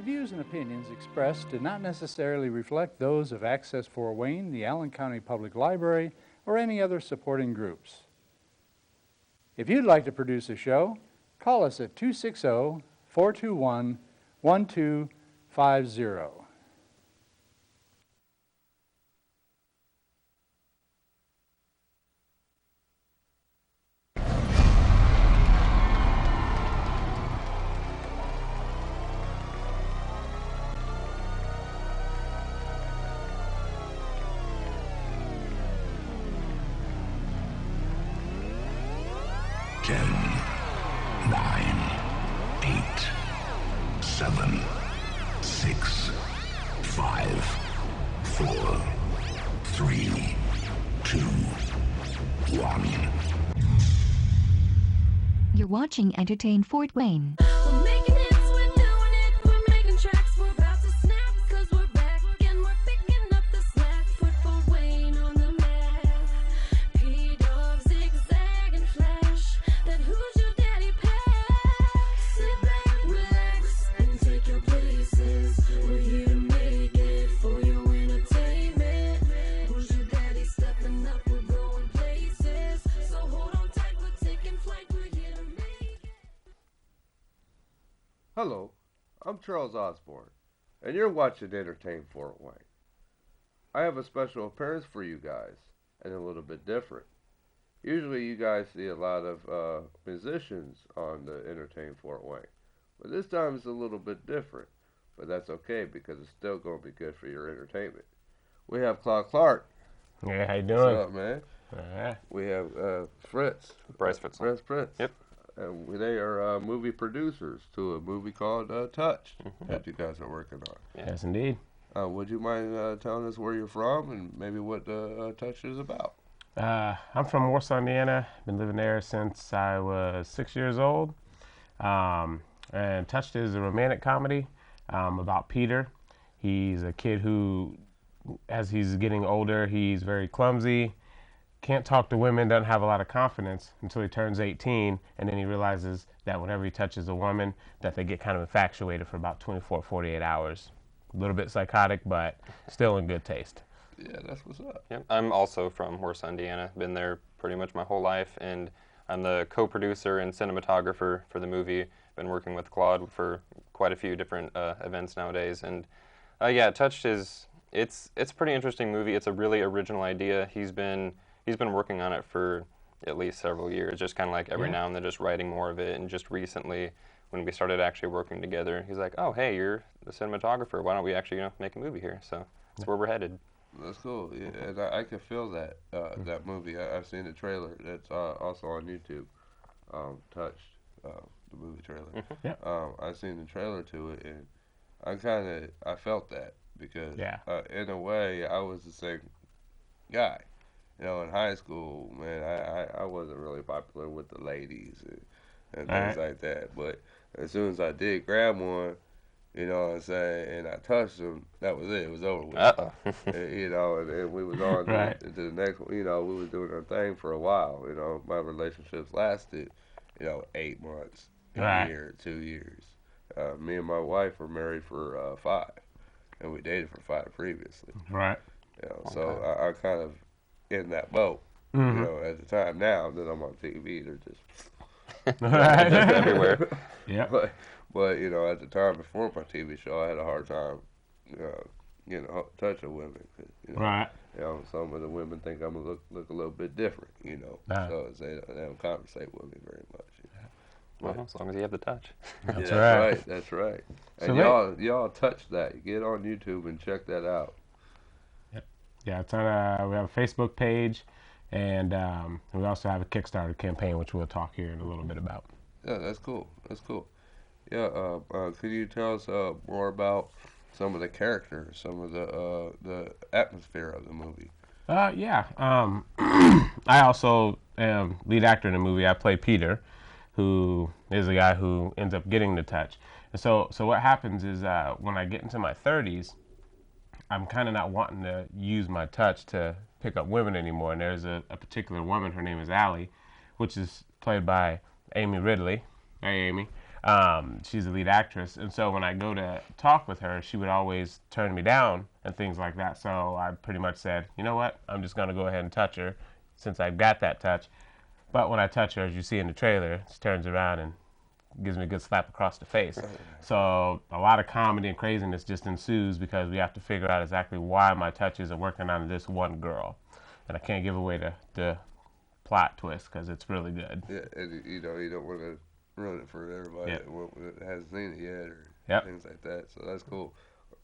views and opinions expressed do not necessarily reflect those of Access Fort Wayne, the Allen County Public Library, or any other supporting groups. If you'd like to produce a show, call us at 260-421-1250. You're watching Entertain Fort Wayne. We're making hits, we're doing it, we're making tracks, we're about to snap, cause we're back and we're picking up the slack. Put Fort Wayne on the map. P-Dog, zigzag and flash, that who's your daddy pass. Sit back, relax, and take your places. We're here to make it for your entertainment. Who's your daddy stepping up, we're going places. So hold on tight, we're taking flight, we're here to make it. Hello, I'm Charles Osborne, and you're watching Entertain Fort Wayne. I have a special appearance for you guys, and a little bit different. Usually you guys see a lot of musicians on the Entertain Fort Wayne, but this time it's a little bit different, but that's okay because it's still going to be good for your entertainment. We have Claude. Yeah, how you doing? What's up, man? Alright. We have Fritz. Bryce Fritzel. Fritz. Yep. And they are movie producers to a movie called Touch that you guys are working on. Yeah. Yes, indeed. Would you mind telling us where you're from and maybe what Touch is about? I'm from Warsaw, Indiana. Been living there since I was 6 years old. And Touched is a romantic comedy about Peter. He's a kid who, as he's getting older, he's very clumsy, can't talk to women, doesn't have a lot of confidence until he turns 18, and then he realizes that whenever he touches a woman, that they get kind of infatuated for about 24, 48 hours. A little bit psychotic, but still in good taste. Yeah, that's what's up. Yep. I'm also from Warsaw, Indiana. Been there pretty much my whole life, and I'm the co-producer and cinematographer for the movie. Been working with Claude for quite a few different events nowadays, and yeah, Touched is it's a pretty interesting movie. It's a really original idea. He's been working on it for at least several years, just kind of like every now and then just writing more of it. And just recently, when we started actually working together, he's like, oh, hey, you're the cinematographer. Why don't we actually, make a movie here? So that's where we're headed. That's cool. Yeah, and I can feel that that movie. I've seen the trailer. That's also on YouTube. Touched, the movie trailer. Yeah. I've seen the trailer to it, and I felt that because in a way I was the same guy. In high school, man, I wasn't really popular with the ladies and things like that. But as soon as I did grab one, you know what I'm saying, and I touched them, that was it. It was over with. And we was on to the next one. We was doing our thing for a while. My relationships lasted, 8 months, a year, 2 years. Me and my wife were married for 5, and we dated for 5 previously. Right. So I kind of in that boat, at the time. Now that I'm on TV, they're just everywhere. Yeah. But at the time before my TV show, I had a hard time, getting a touch of women. Some of the women think I'm look a little bit different, so they don't conversate with me very much. Well, as long as you have the touch. That's right. That's right. And So y'all touch that. Get on YouTube and check that out. Yeah, it's on. We have a Facebook page, and we also have a Kickstarter campaign, which we'll talk here in a little bit about. Yeah, that's cool. Yeah, could you tell us more about some of the characters, some of the atmosphere of the movie? Yeah. I also am lead actor in the movie. I play Peter, who is the guy who ends up getting the touch. And so what happens is when I get into my 30s, I'm kind of not wanting to use my touch to pick up women anymore. And there's a particular woman, her name is Allie, which is played by Amy Ridley. Hey, Amy. She's the lead actress. And so when I go to talk with her, she would always turn me down and things like that. So I pretty much said, you know what, I'm just going to go ahead and touch her since I've got that touch. But when I touch her, as you see in the trailer, she turns around and gives me a good slap across the face. So a lot of comedy and craziness just ensues because we have to figure out exactly why my touches are working on this one girl. And I can't give away the plot twist because it's really good. Yeah, and you don't want to ruin it for everybody that hasn't seen it yet or things like that. So that's cool.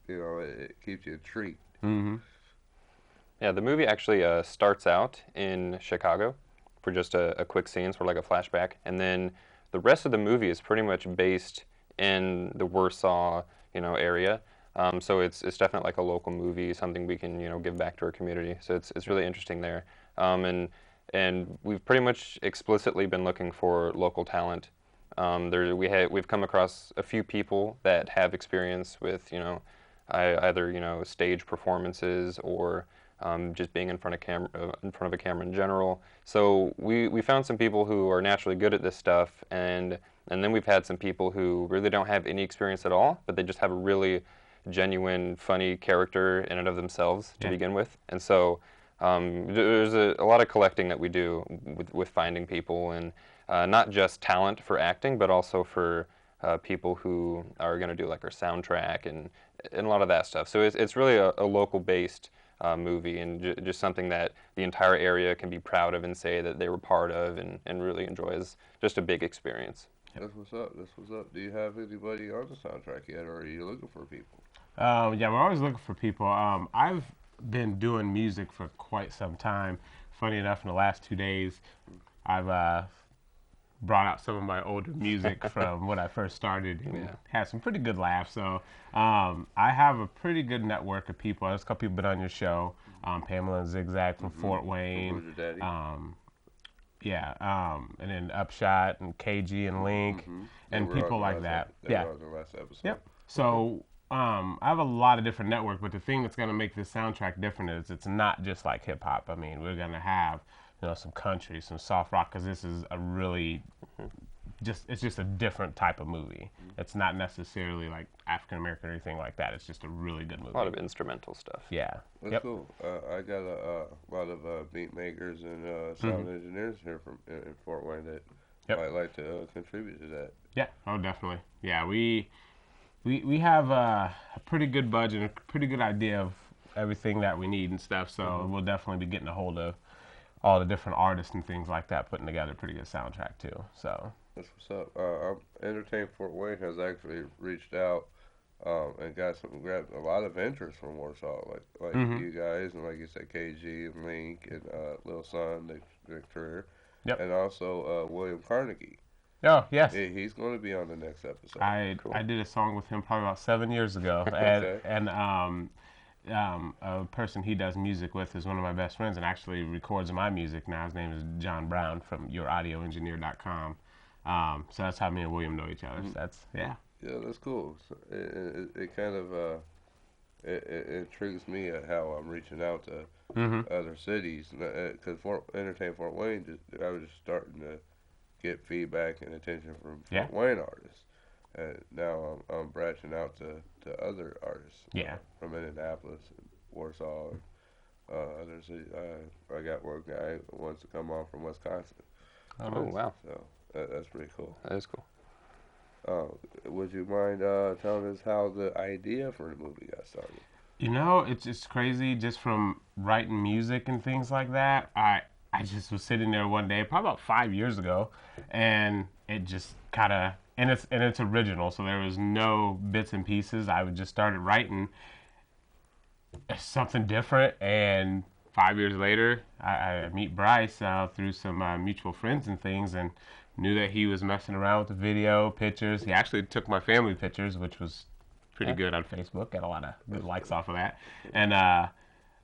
It keeps you intrigued. Mm-hmm. Yeah, the movie actually starts out in Chicago for just a quick scene, sort of like a flashback, and then the rest of the movie is pretty much based in the Warsaw, area. So it's definitely like a local movie, something we can give back to our community. So it's really interesting there, and we've pretty much explicitly been looking for local talent. We've come across a few people that have experience with either stage performances or just being in front of a camera in general. So we found some people who are naturally good at this stuff, and then we've had some people who really don't have any experience at all, but they just have a really genuine, funny character in and of themselves to begin with. And so there's a lot of collecting that we do with finding people, and not just talent for acting, but also for people who are going to do like our soundtrack and a lot of that stuff. So it's really a local-based movie, and just something that the entire area can be proud of and say that they were part of and really enjoy as just a big experience. That's what's up. Do you have anybody on the soundtrack yet, or are you looking for people? Yeah, we're always looking for people. I've been doing music for quite some time. Funny enough, in the last 2 days, I've brought out some of my older music from when I first started and had some pretty good laughs. So I have a pretty good network of people. There's a couple people been on your show, Pamela and Zigzag from Fort Wayne. And then Upshot and KG and Link and people like that. They were on the last episode. Yep. So I have a lot of different network, but the thing that's going to make this soundtrack different is it's not just like hip hop. I mean, we're going to have some country, some soft rock, because this is a really it's just a different type of movie. It's not necessarily like African American or anything like that. It's just a really good movie. A lot of instrumental stuff. Yeah. That's cool. I got a lot of beat makers and sound engineers here in Fort Wayne that might like to contribute to that. Yeah. Oh, definitely. Yeah. We have a pretty good budget, a pretty good idea of everything that we need and stuff. So we'll definitely be getting a hold of all the different artists and things like that, putting together a pretty good soundtrack too. So that's what's up. Entertain Fort Wayne has actually reached out and grabbed a lot of interest from Warsaw, like you guys, and like you said, KG and Link and Lil Son, their career, and also William Carnegie. Oh, yes. He's going to be on the next episode. I did a song with him probably about 7 years ago, and a person he does music with is one of my best friends and actually records my music now. His name is John Brown from youraudioengineer.com. So that's how me and William know each other. So Yeah, that's cool. So it kind of it intrigues me at how I'm reaching out to other cities, because Entertain Fort Wayne, I was just starting to get feedback and attention from Fort Wayne artists. And now I'm branching out to other artists. From Indianapolis, and Warsaw, and other cities. I got one guy who wants to come on from Wisconsin. Oh, wow. So that's pretty cool. That is cool. Would you mind telling us how the idea for the movie got started? It's crazy. Just from writing music and things like that, I just was sitting there one day, probably about 5 years ago, and it just kind of, and it's original, so there was no bits and pieces. I would just started writing something different, and 5 years later, I meet Bryce through some mutual friends and things, and knew that he was messing around with the video, pictures. He actually took my family pictures, which was pretty good on Facebook. Got a lot of good likes off of that. And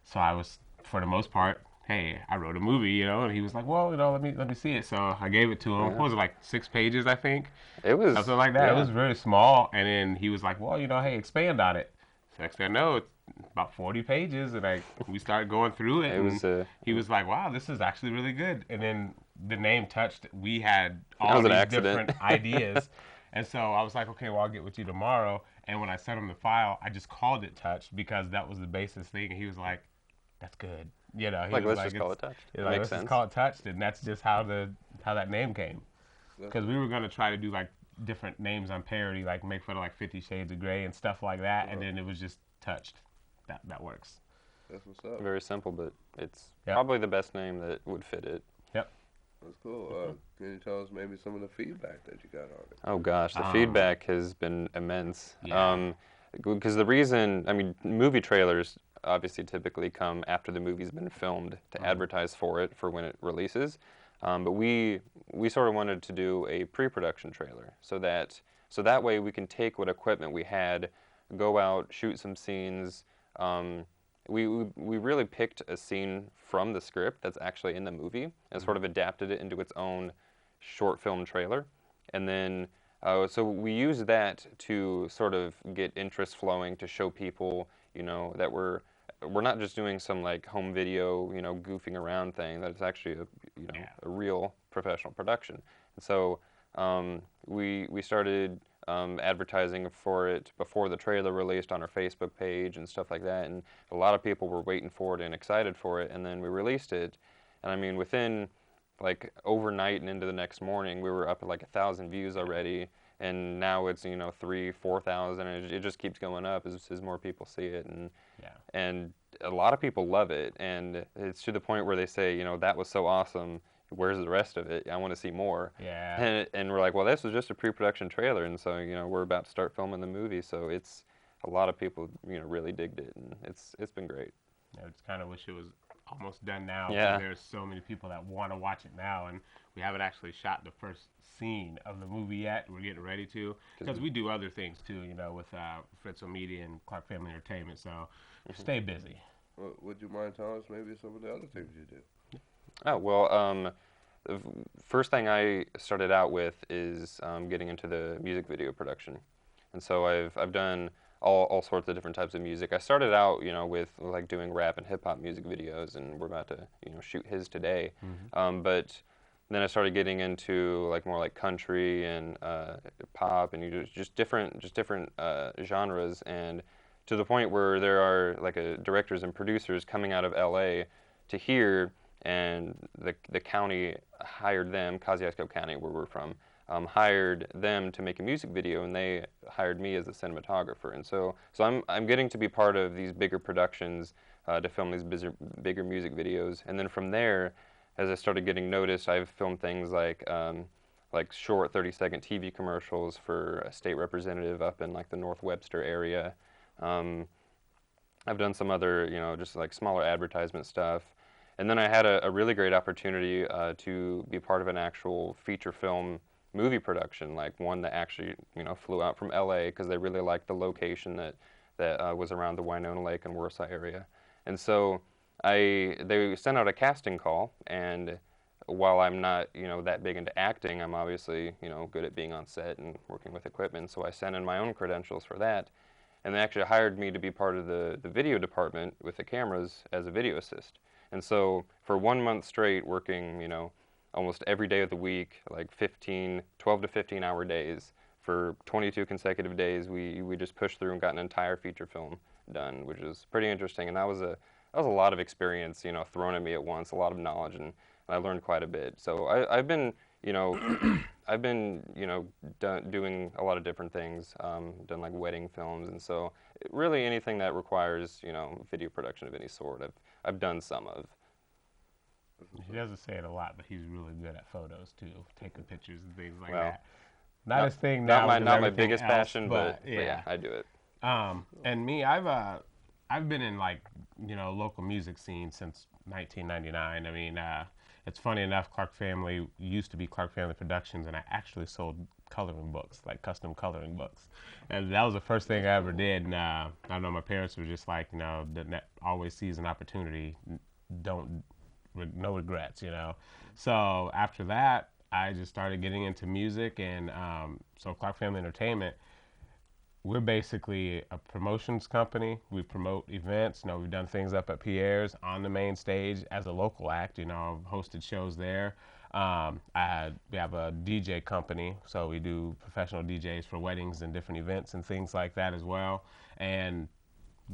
so I was, for the most part, hey, I wrote a movie, and he was like, well, let me see it. So I gave it to him. What was it, like 6 pages, I think? It was something like that. It was very small. And then he was like, well, hey, expand on it. So next thing I know, it's about 40 pages, and we started going through it. He was like, wow, this is actually really good. And then the name touched. We had all these different ideas. And so I was like, okay, well, I'll get with you tomorrow. And when I sent him the file, I just called it Touched because that was the basis thing. And he was like, that's good. You know, he Like, was let's just call it Touched. You know, like, Makes let's sense. just call it Touched. And that's just how that name came. Because we were going to try to do like different names on parody, like make fun of like 50 Shades of Grey and stuff like that. And then it was just Touched. That works. That's what's up. Very simple, but it's probably the best name that would fit it. Yep. That's cool. Can you tell us maybe some of the feedback that you got on it? Oh gosh, the feedback has been immense. Yeah. Because the reason, I mean, movie trailers obviously typically come after the movie's been filmed to advertise for it for when it releases. But we sort of wanted to do a pre-production trailer so that way we can take what equipment we had, go out, shoot some scenes. We really picked a scene from the script that's actually in the movie and sort of adapted it into its own short film trailer. And then, so we used that to sort of get interest flowing to show people, you know, that we're not just doing some like home video, you know, goofing around thing, that it's actually a real professional production. And so we started advertising for it before the trailer released on our Facebook page and stuff like that, and a lot of people were waiting for it and excited for it, and then we released it, and I mean within like overnight and into the next morning we were up at like 1,000 views already, and now it's 3,000-4,000, and it just keeps going up as more people see it, and a lot of people love it, and it's to the point where they say, that was so awesome, where's the rest of it? I want to see more. Yeah. And we're like, well, this was just a pre-production trailer, and so we're about to start filming the movie. So it's a lot of people really digged it, and it's been great. I just kind of wish it was almost done now. Yeah. There's so many people that want to watch it now, and we haven't actually shot the first scene of the movie yet. We're getting ready to, because we do other things too, with Fritzel Media and Clark Family Entertainment. So stay busy. Well, would you mind telling us maybe some of the other things you do? Oh, well, the first thing I started out with is getting into the music video production. And so I've done all sorts of different types of music. I started out, with like doing rap and hip hop music videos, and we're about to, shoot his today. But then I started getting into like more like country and pop and just different genres, and to the point where there are like directors and producers coming out of LA to here, and the county hired them, Kosciuszko County, where we're from, hired them to make a music video, and they hired me as a cinematographer. And so I'm getting to be part of these bigger productions to film these bigger music videos. And then from there, as I started getting noticed, I've filmed things like short 30-second TV commercials for a state representative up in like the North Webster area. I've done some other, just like smaller advertisement stuff. And then I had a really great opportunity to be part of an actual feature film movie production, like one that actually, flew out from LA because they really liked the location that was around the Winona Lake and Warsaw area. And so they sent out a casting call, and while I'm not, that big into acting, I'm obviously, good at being on set and working with equipment. So I sent in my own credentials for that. And they actually hired me to be part of the video department with the cameras as a video assist. And so for 1 month straight working, almost every day of the week, like 12 to 15 hour days for 22 consecutive days, we just pushed through and got an entire feature film done, which is pretty interesting. And that was a lot of experience, thrown at me at once, a lot of knowledge, and I learned quite a bit. So I've been, doing a lot of different things, done like wedding films, and so really anything that requires, video production of any sort, I've done some of. He doesn't say it a lot, but he's really good at photos too, taking pictures and things like that. Not his thing now. Not my biggest passion, but yeah, I do it. And me, I've been in like local music scene since 1999. I mean, it's funny enough, Clark Family used to be Clark Family Productions, and I actually sold coloring books, like custom coloring books. And that was the first thing I ever did. And I know my parents were just like, that always sees an opportunity, no regrets, So after that, I just started getting into music, and so Clark Family Entertainment, we're basically a promotions company. We promote events. We've done things up at Pierre's on the main stage as a local act. I've hosted shows there. We have a DJ company, so we do professional DJs for weddings and different events and things like that as well. And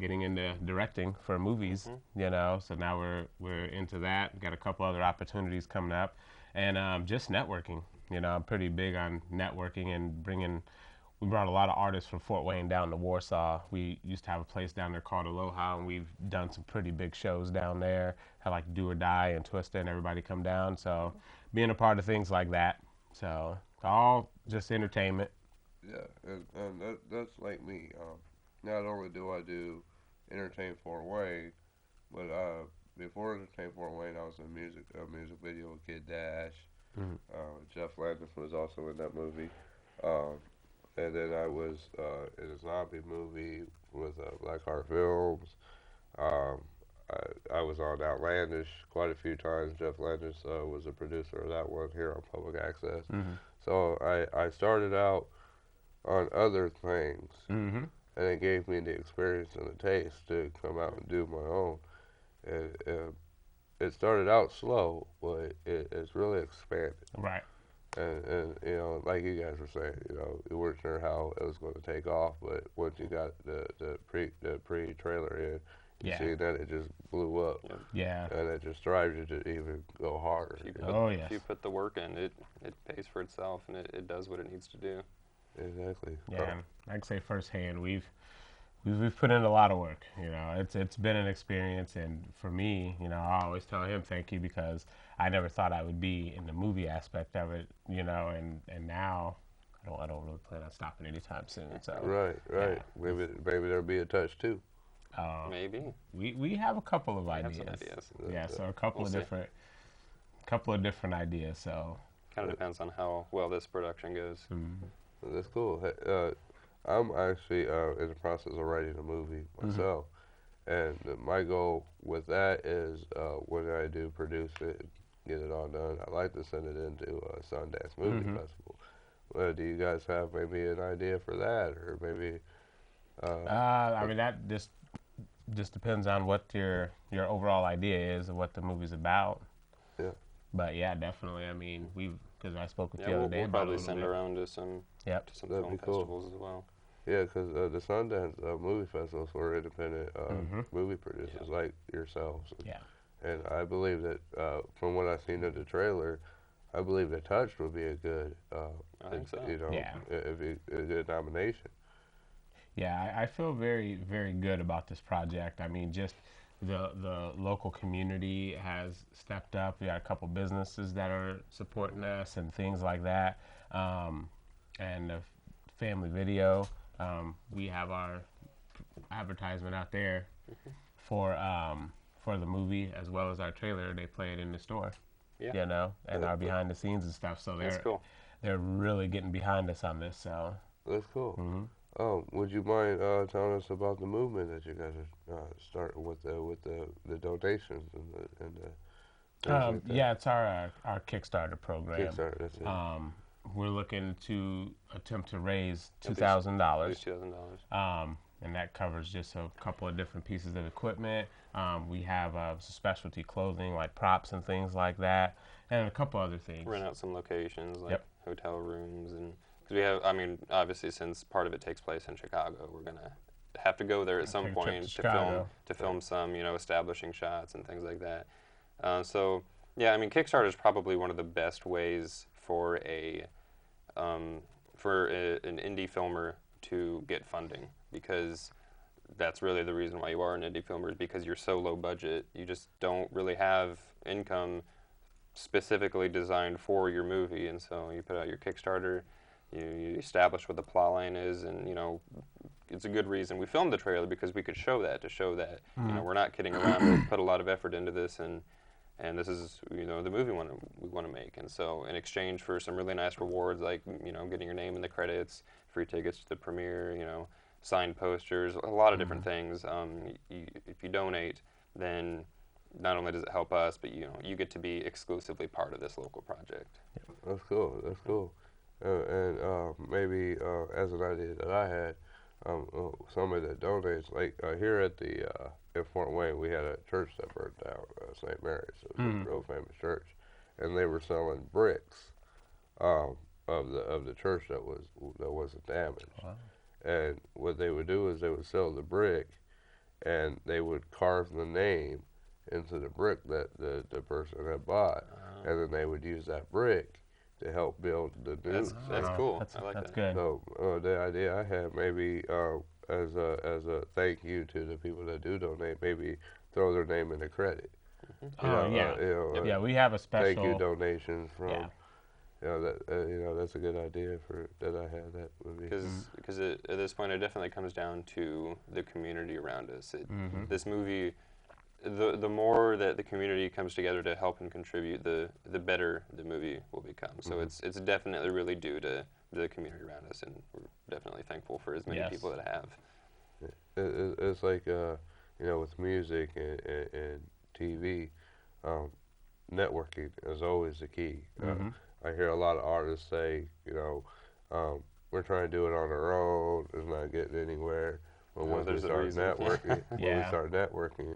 getting into directing for movies, you know. So now we're into that. Got a couple other opportunities coming up, and just networking. You know, I'm pretty big on networking and bringing. We brought a lot of artists from Fort Wayne down to Warsaw. We used to have a place down there called Aloha, and we've done some pretty big shows down there. Had like Do or Die and Twista and everybody come down. So being a part of things like that. So all just entertainment. Yeah, and that's like me. Not only do I do Entertain Fort Wayne, but before Entertain Fort Wayne, I was in a music video with Kid Dash. Jeff Landis was also in that movie. And then I was in a zombie movie with Blackheart Films. Um, I was on Outlandish quite a few times. Jeff Landis was a producer of that one here on Public Access. So I started out on other things, and it gave me the experience and the taste to come out and do my own. And it started out slow, but it's really expanded. Right. And you know, like you guys were saying, you know, you weren't sure how it was going to take off, but once you got the pre trailer in, you see that it just blew up. Yeah. And it just drives you to even go harder. If you put the work in, it pays for itself, and it does what it needs to do. Exactly. Yeah, and I can say firsthand, we've put in a lot of work. You know, it's been an experience, and for me, you know, I always tell him thank you because I never thought I would be in the movie aspect of it. You know, and now I don't really plan on stopping anytime soon. So right. Yeah. Maybe there'll be a touch too. Maybe we have a couple of ideas. Have some ideas. Yeah, so a couple of different ideas. So kind of depends on how well this production goes. That's cool. I'm actually in the process of writing a movie myself, and my goal with that is when I do produce it, get it all done, I'd like to send it into a Sundance Movie Festival. Do you guys have maybe an idea for that, or maybe? I mean, that just depends on what your overall idea is of what the movie's about. Yeah. But yeah, definitely. I mean, because I spoke with you the other day we'll about probably it send around to some film festivals as well. Yeah, because the Sundance movie festivals for independent movie producers like yourselves. And I believe that from what I've seen of the trailer, I believe that Touched would be a good, I think so. You know, a good nomination. Yeah, I feel very, very good about this project. I mean, just the local community has stepped up. We got a couple businesses that are supporting us and things like that. And the family video, we have our advertisement out there for the movie as well as our trailer. They play it in the store, you know, and our behind the scenes and stuff. So they're really getting behind us on this. So that's cool. Would you mind telling us about the movement that you guys are starting with the donations and the like yeah, it's our Kickstarter program. Kickstarter, that's it. We're looking to attempt to raise $2,000. And that covers just a couple of different pieces of equipment. We have some specialty clothing like props and things like that, and a couple other things. Rent out some locations like hotel rooms, and because we have, I mean, obviously since part of it takes place in Chicago, we're gonna have to go there at some point to film some, you know, establishing shots and things like that. So yeah, I mean, Kickstarter is probably one of the best ways for an indie filmer to get funding, because that's really the reason why you are an indie filmer, is because you're so low budget. You just don't really have income specifically designed for your movie, and so you put out your Kickstarter, you establish what the plot line is, and you know, it's a good reason. We filmed the trailer because we could show that, you know, we're not kidding around. We put a lot of effort into this, and this is, you know, the movie we want to make. And so in exchange for some really nice rewards, like, you know, getting your name in the credits, free tickets to the premiere, you know, signed posters, a lot of different things. If you donate, then not only does it help us, but, you know, you get to be exclusively part of this local project. That's cool. That's cool. And maybe as an idea that I had, somebody that donates, like here at in Fort Wayne, we had a church that burned down, St. Mary's. It was a real famous church. and they were selling bricks of the church that wasn't damaged. Wow. And what they would do is they would sell the brick, and they would carve the name into the brick that the person had bought, and then they would use that brick to help build the new. That's cool. That's, I like that's that. good. So the idea I had, maybe as a thank you to the people that do donate, maybe throw their name in the credit. Yeah, we have a special Thank you donations from. Yeah. That's a good idea that I had. That would be Because at this point, it definitely comes down to the community around us. This movie, the more that the community comes together to help and contribute, the better the movie will become. So it's definitely really due to the community around us, and we're definitely thankful for as many people that have. It's like with music and TV, networking is always the key. I hear a lot of artists say, we're trying to do it on our own. It's not getting anywhere. But once we start networking,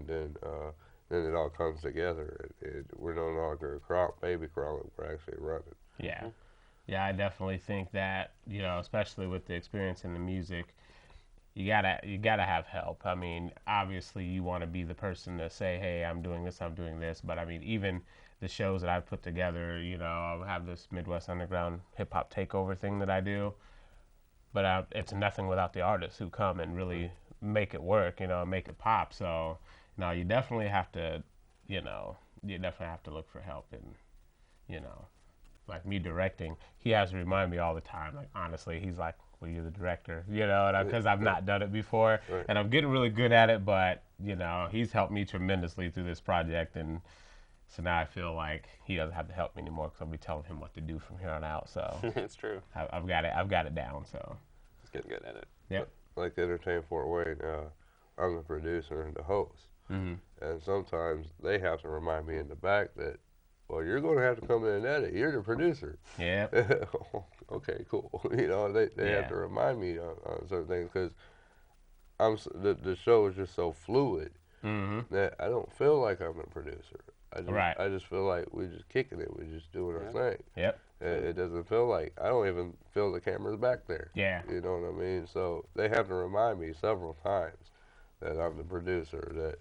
then it all comes together. We're no longer baby crawling. We're actually running. Yeah. Yeah, I definitely think that, especially with the experience in the music, you gotta have help. I mean, obviously you want to be the person to say, hey, I'm doing this, but I mean, even the shows that I've put together, I have this Midwest Underground hip hop takeover thing that I do, but it's nothing without the artists who come and really make it work, make it pop. So, you definitely have to, look for help. And, like me directing, he has to remind me all the time. Like, honestly, he's like, well, you're the director, because I've not done it before, and I'm getting really good at it, but, he's helped me tremendously through this project, and so now I feel like he doesn't have to help me anymore because I'll be telling him what to do from here on out. So It's true. I've got it down. So He's getting good at it. Yep. Like Entertain Fort Wayne, I'm the producer and the host, and sometimes they have to remind me in the back that, well, you're going to have to come in and edit. You're the producer. Yeah. Okay, cool. They have to remind me on certain things because the show is just so fluid that I don't feel like I'm a producer. I just feel like we're just kicking it. We're just doing our thing. Yep. It doesn't feel like, I don't even feel the camera's back there. Yeah. You know what I mean? So they have to remind me several times that I'm the producer, that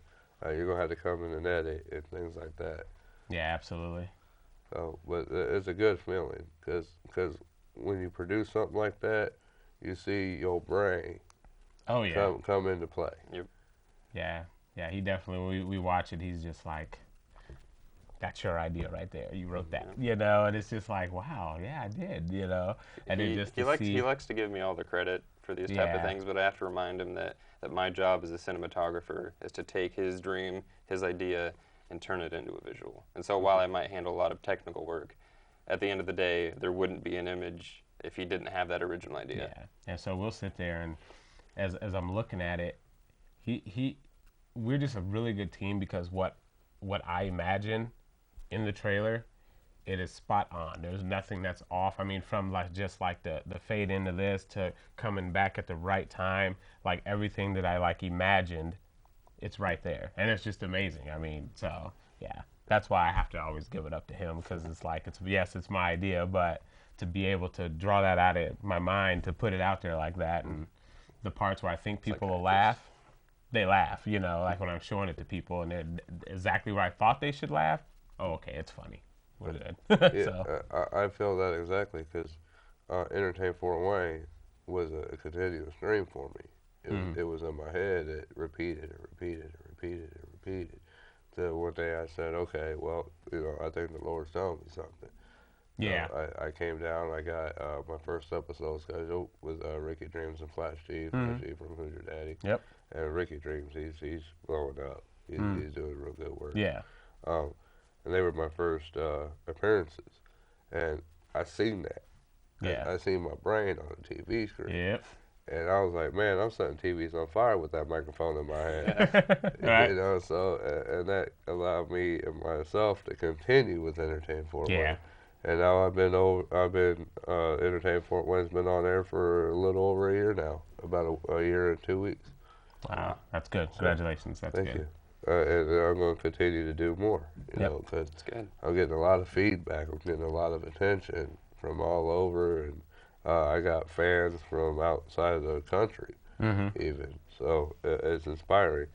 you're going to have to come in and edit and things like that. Yeah, absolutely. So, but it's a good feeling because when you produce something like that, you see your brain come into play. Yep. Yeah, he definitely, we watch it, he's just like, that's your idea right there. You wrote that, and it's just like, wow, yeah, I did, And he likes to give me all the credit for these type of things, but I have to remind him that my job as a cinematographer is to take his dream, his idea, and turn it into a visual. And so while I might handle a lot of technical work, at the end of the day, there wouldn't be an image if he didn't have that original idea. Yeah, and so we'll sit there, and as I'm looking at it, we're just a really good team because what I imagine in the trailer, it is spot on. There's nothing that's off. I mean, from just the fade into this to coming back at the right time, like everything that I imagined, it's right there, and it's just amazing. I mean, so yeah, that's why I have to always give it up to him because it's my idea, but to be able to draw that out of my mind, to put it out there like that, and the parts where I think people will laugh, they laugh. Like when I'm showing it to people and they're exactly where I thought they should laugh. Oh, okay, it's funny. We're good. I feel that exactly because Entertain Fort Wayne was a continuous stream for me. It was in my head. It repeated and repeated and repeated and repeated. Till one day I said, okay, well, I think the Lord's telling me something. Yeah. I came down. I got my first episode scheduled with Ricky Dreams and Flash G, Flash G from Who's Your Daddy. Yep. And Ricky Dreams, he's blowing up. He's doing real good work. Yeah. And they were my first appearances, and I seen that. Yeah. I seen my brain on the TV screen. Yep. And I was like, man, I'm setting TVs on fire with that microphone in my hand. Right. So, and that allowed me and myself to continue with Entertain Fort Wayne. And now I've been Entertain Fort Wayne's been on air for a little over a year now, about a year and 2 weeks. Wow, that's good. Congratulations. That's Thank good. and I'm going to continue to do more. You Yep. know, because That's good. I'm getting a lot of feedback. I'm getting a lot of attention from all over, and I got fans from outside of the country, even. So it's inspiring.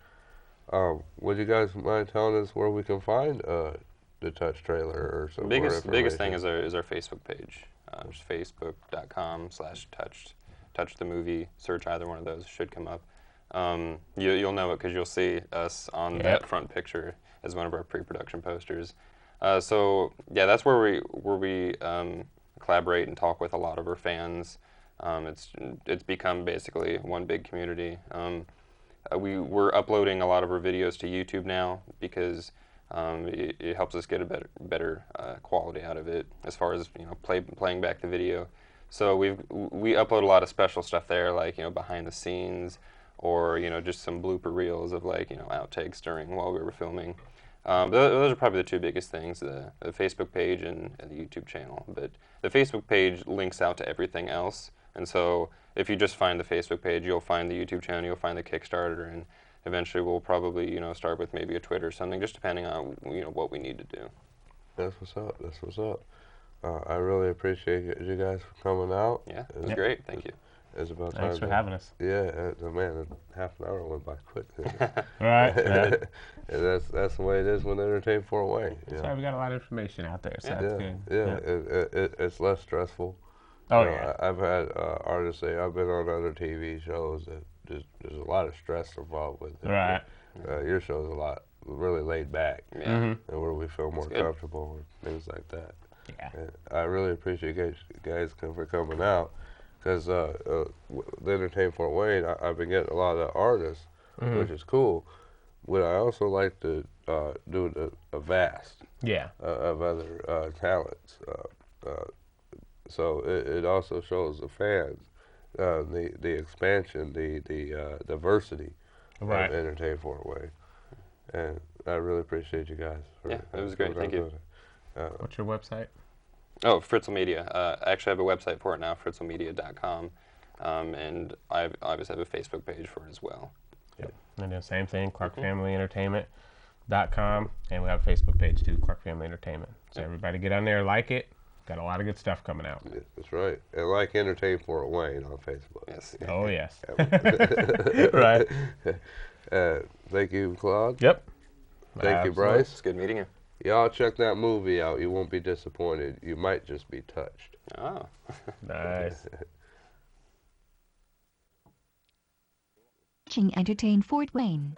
Would you guys mind telling us where we can find the Touch trailer or some more Biggest thing information? is our Facebook page. Just facebook.com/touched touch the movie. Search either one of those, should come up. You'll know it because you'll see us on that front picture as one of our pre-production posters. So yeah, that's where we collaborate and talk with a lot of our fans. It's become basically one big community. We're uploading a lot of our videos to YouTube now because it helps us get a better quality out of it as far as playing back the video. So we upload a lot of special stuff there, like behind the scenes, or just some blooper reels of outtakes while we were filming. Those are probably the two biggest things: the Facebook page and the YouTube channel. But the Facebook page links out to everything else, and so if you just find the Facebook page, you'll find the YouTube channel, you'll find the Kickstarter, and eventually we'll probably start with maybe a Twitter or something, just depending on what we need to do. That's what's up. That's what's up. I really appreciate you guys for coming out. Yeah, it was great. Thank you. It's about time. Thanks for having us. Yeah, man, half an hour went by quick. Right. And that's the way it is when they entertain Fort Wayne. That's why we got a lot of information out there, so that's good. Yeah. It's less stressful. Oh, I've had artists say I've been on other TV shows that there's a lot of stress involved with it. Right. Your show's a lot really laid back, Yeah. and where we feel more comfortable and things like that. Yeah. And I really appreciate you guys for coming out, because the Entertain Fort Wayne, I've been getting a lot of artists, which is cool. But I also like to do a vast of other talents. So it also shows the fans the expansion, the diversity of Entertain Fort Wayne. And I really appreciate you guys. Yeah, it was great. Thank you. What's your website? Oh, Fritzel Media. I actually have a website for it now, fritzelmedia.com. And I obviously have a Facebook page for it as well. Yep. And then same thing, clarkfamilyentertainment.com. And we have a Facebook page too, Clark Family Entertainment. So everybody get on there, like it. Got a lot of good stuff coming out. Yeah, that's right. And like Entertain Fort Wayne on Facebook. Yes. Oh, yes. Right. Thank you, Claude. Yep. Thank you, Bryce. It's good meeting you. Y'all check that movie out. You won't be disappointed. You might just be touched. Oh. Nice. Watching Entertain Fort Wayne.